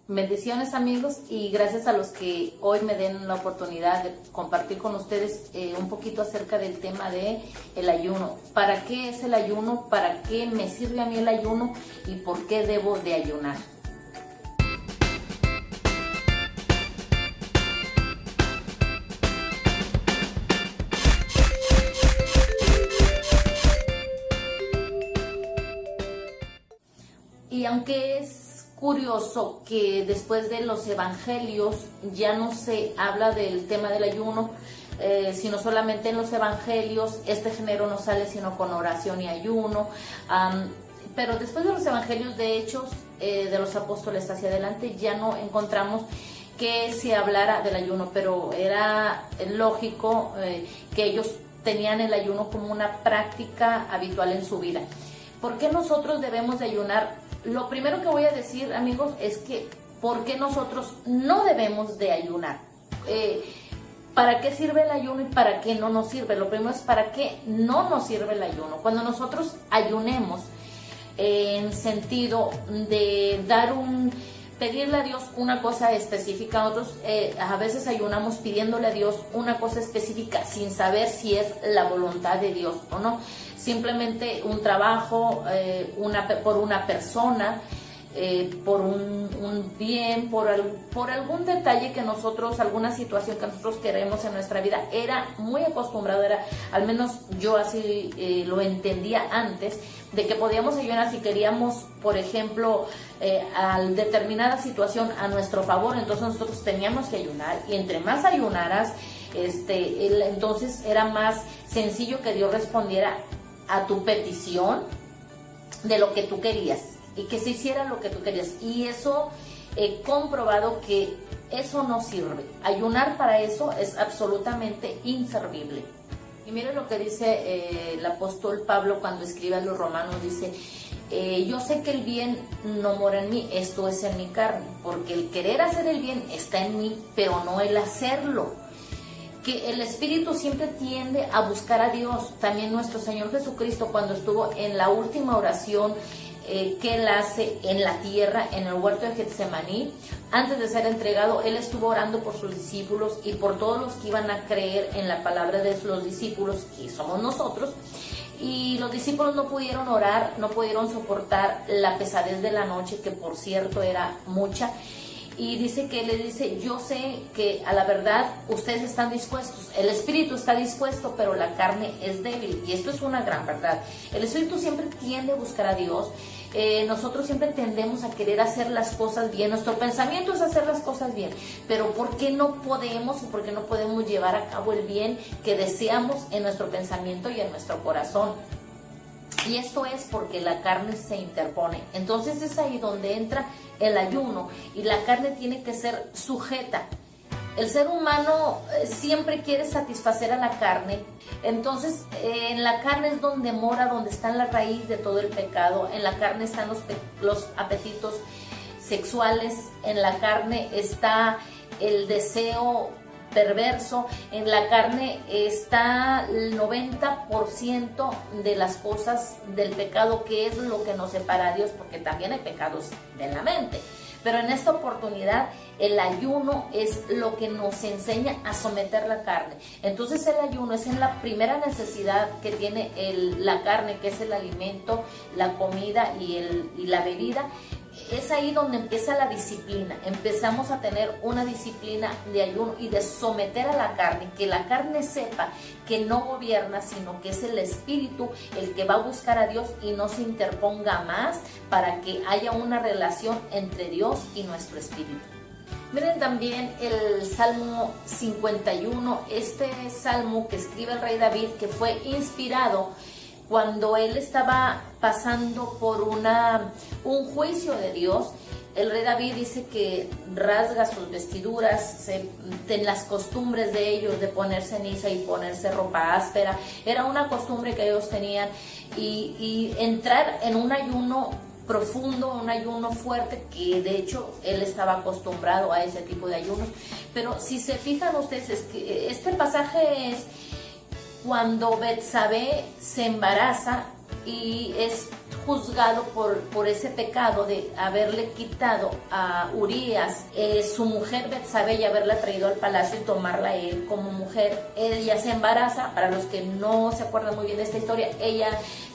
Bendiciones, amigos, y gracias a los que hoy me den la oportunidad de compartir con ustedes un poquito acerca del tema de el ayuno. ¿Para qué es el ayuno? ¿Para qué me sirve a mí el ayuno? ¿Y por qué debo de ayunar? Y aunque es curioso que después de los evangelios ya no se habla del tema del ayuno, sino solamente en los evangelios este género no sale sino con oración y ayuno, pero después de los evangelios, de Hechos de los apóstoles hacia adelante, ya no encontramos que se hablara del ayuno, pero era lógico que ellos tenían el ayuno como una práctica habitual en su vida. ¿Por qué nosotros debemos de ayunar? Lo primero que voy a decir, amigos, es que ¿por qué nosotros no debemos de ayunar? ¿Para qué sirve el ayuno y para qué no nos sirve? Lo primero es ¿para qué no nos sirve el ayuno? Cuando nosotros ayunemos en sentido de pedirle a Dios una cosa específica, nosotros a veces ayunamos pidiéndole a Dios una cosa específica sin saber si es la voluntad de Dios o no. Simplemente un trabajo por una persona, por un bien, por algún detalle que nosotros, alguna situación que nosotros queremos en nuestra vida. Era muy acostumbrado, al menos yo así lo entendía antes, de que podíamos ayunar si queríamos, por ejemplo, a determinada situación a nuestro favor, entonces nosotros teníamos que ayunar, y entre más ayunaras, entonces era más sencillo que Dios respondiera a tu petición de lo que tú querías y que se hiciera lo que tú querías. Y eso he comprobado que eso no sirve. Ayunar para eso es absolutamente inservible. Y miren lo que dice el apóstol Pablo cuando escribe a los romanos, dice: yo sé que el bien no mora en mí, esto es en mi carne, porque el querer hacer el bien está en mí, pero no el hacerlo. Que el espíritu siempre tiende a buscar a Dios. También nuestro Señor Jesucristo, cuando estuvo en la última oración que Él hace en la tierra, en el huerto de Getsemaní, antes de ser entregado, Él estuvo orando por sus discípulos y por todos los que iban a creer en la palabra de los discípulos, que somos nosotros. Y los discípulos no pudieron orar, no pudieron soportar la pesadez de la noche, que por cierto era mucha. Y dice que le dice: yo sé que a la verdad ustedes están dispuestos, el espíritu está dispuesto, pero la carne es débil. Y esto es una gran verdad. El espíritu siempre tiende a buscar a Dios. Nosotros siempre tendemos a querer hacer las cosas bien. Nuestro pensamiento es hacer las cosas bien, pero ¿por qué no podemos, o por qué no podemos llevar a cabo el bien que deseamos en nuestro pensamiento y en nuestro corazón? Y esto es porque la carne se interpone. Entonces es ahí donde entra el ayuno, y la carne tiene que ser sujeta. El ser humano siempre quiere satisfacer a la carne. Entonces en la carne es donde mora, donde está la raíz de todo el pecado. En la carne están los apetitos sexuales. En la carne está el deseo perverso. En la carne está el 90% de las cosas del pecado, que es lo que nos separa a Dios, porque también hay pecados de la mente. Pero en esta oportunidad el ayuno es lo que nos enseña a someter la carne. Entonces el ayuno es en la primera necesidad que tiene la carne, que es el alimento, la comida y la bebida. Es ahí donde empieza la disciplina. Empezamos a tener una disciplina de ayuno y de someter a la carne, que la carne sepa que no gobierna, sino que es el espíritu el que va a buscar a Dios y no se interponga más, para que haya una relación entre Dios y nuestro espíritu. Miren también el Salmo 51, este salmo que escribe el rey David, que fue inspirado cuando él estaba pasando por un juicio de Dios. El rey David dice que rasga sus vestiduras, en las costumbres de ellos de poner ceniza y ponerse ropa áspera. Era una costumbre que ellos tenían, y entrar en un ayuno profundo, un ayuno fuerte, que de hecho él estaba acostumbrado a ese tipo de ayunos. Pero si se fijan ustedes, es que este pasaje es cuando Betsabé se embaraza, y es juzgado por ese pecado de haberle quitado a Urías su mujer Betsabé y haberla traído al palacio y tomarla él como mujer. Ella se embaraza, para los que no se acuerdan muy bien de esta historia, ella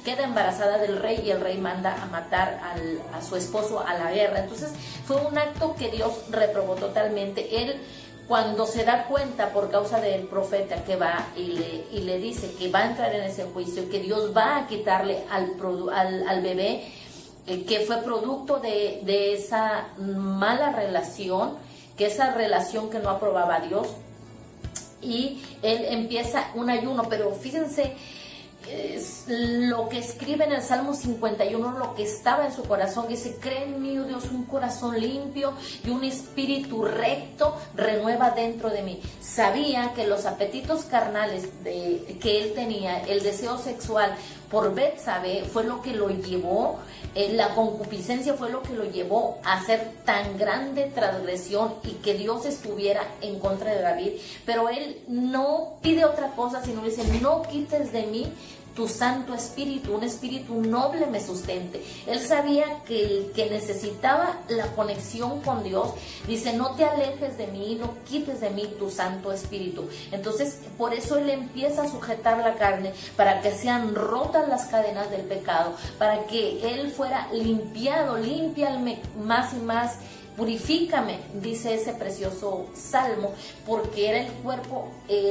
queda embarazada del rey y el rey manda a matar a su esposo a la guerra. Entonces fue un acto que Dios reprobó totalmente. Él, cuando se da cuenta por causa del profeta que va y le dice que va a entrar en ese juicio, que Dios va a quitarle al bebé, que fue producto de esa mala relación, que esa relación que no aprobaba a Dios, y él empieza un ayuno. Pero fíjense, lo que escribe en el Salmo 51, lo que estaba en su corazón, dice: cree en mí, oh Dios, un corazón limpio y un espíritu recto renueva dentro de mí. Sabía que los apetitos carnales que él tenía, el deseo sexual por Betsabé, fue lo que lo llevó, la concupiscencia fue lo que lo llevó a hacer tan grande transgresión y que Dios estuviera en contra de David. Pero él no pide otra cosa, sino dice: no quites de mí tu Santo Espíritu, un espíritu noble me sustente. Él sabía que necesitaba la conexión con Dios. Dice: no te alejes de mí, no quites de mí tu Santo Espíritu. Entonces, por eso él empieza a sujetar la carne, para que sean rotas las cadenas del pecado, para que él fuera limpiado. Límpiame más y más, purifícame, dice ese precioso salmo, porque era el cuerpo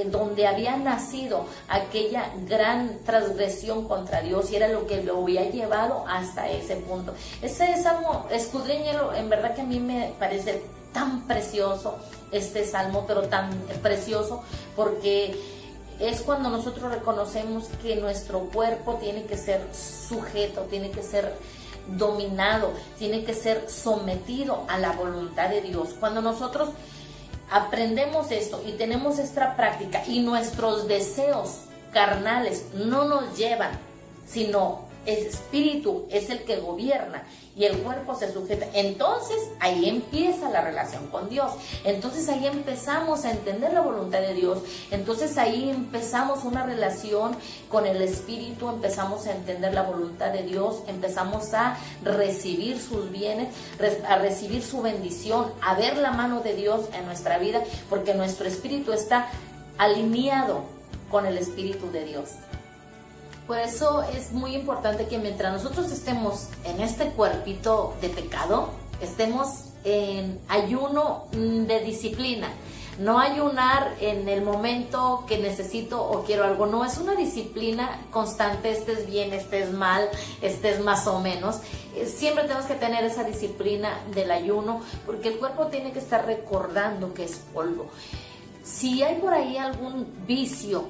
donde había nacido aquella gran transgresión contra Dios, y era lo que lo había llevado hasta ese punto. Ese salmo, escudriñelo, en verdad que a mí me parece tan precioso este salmo, pero tan precioso, porque es cuando nosotros reconocemos que nuestro cuerpo tiene que ser sujeto, tiene que ser dominado, tiene que ser sometido a la voluntad de Dios. Cuando nosotros aprendemos esto y tenemos esta práctica, y nuestros deseos carnales no nos llevan, sino el espíritu es el que gobierna y el cuerpo se sujeta, entonces ahí empieza la relación con Dios. Entonces ahí empezamos a entender la voluntad de Dios. Entonces ahí empezamos una relación con el espíritu, empezamos a entender la voluntad de Dios, empezamos a recibir sus bienes, a recibir su bendición, a ver la mano de Dios en nuestra vida, porque nuestro espíritu está alineado con el espíritu de Dios. Por eso es muy importante que mientras nosotros estemos en este cuerpito de pecado, estemos en ayuno de disciplina. No ayunar en el momento que necesito o quiero algo, no, es una disciplina constante, estés bien, estés mal, estés más o menos. Siempre tenemos que tener esa disciplina del ayuno, porque el cuerpo tiene que estar recordando que es polvo. Si hay por ahí algún vicio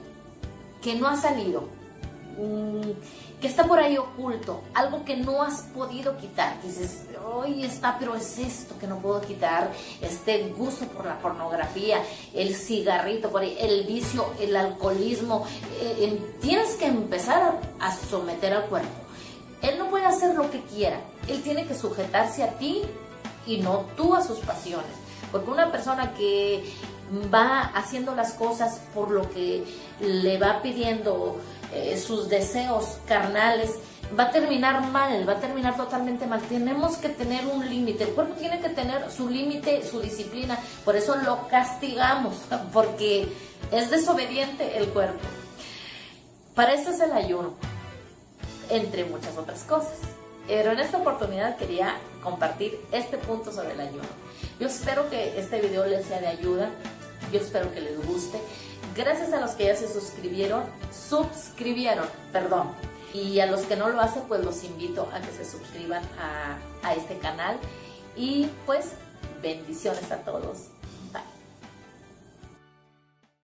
que no ha salido, que está por ahí oculto, algo que no has podido quitar, dices: hoy está, pero es esto que no puedo quitar, este gusto por la pornografía, el cigarrito por ahí, el vicio, el alcoholismo, tienes que empezar a someter al cuerpo. Él no puede hacer lo que quiera, él tiene que sujetarse a ti y no tú a sus pasiones, porque una persona que va haciendo las cosas por lo que le va pidiendo sus deseos carnales, va a terminar mal, va a terminar totalmente mal. Tenemos que tener un límite, el cuerpo tiene que tener su límite, su disciplina, por eso lo castigamos, porque es desobediente el cuerpo. Para eso es el ayuno, entre muchas otras cosas. Pero en esta oportunidad quería compartir este punto sobre el ayuno. Yo espero que este video les sea de ayuda, yo espero que les guste. Gracias a los que ya se suscribieron, y a los que no lo hacen, pues los invito a que se suscriban a este canal, y pues bendiciones a todos.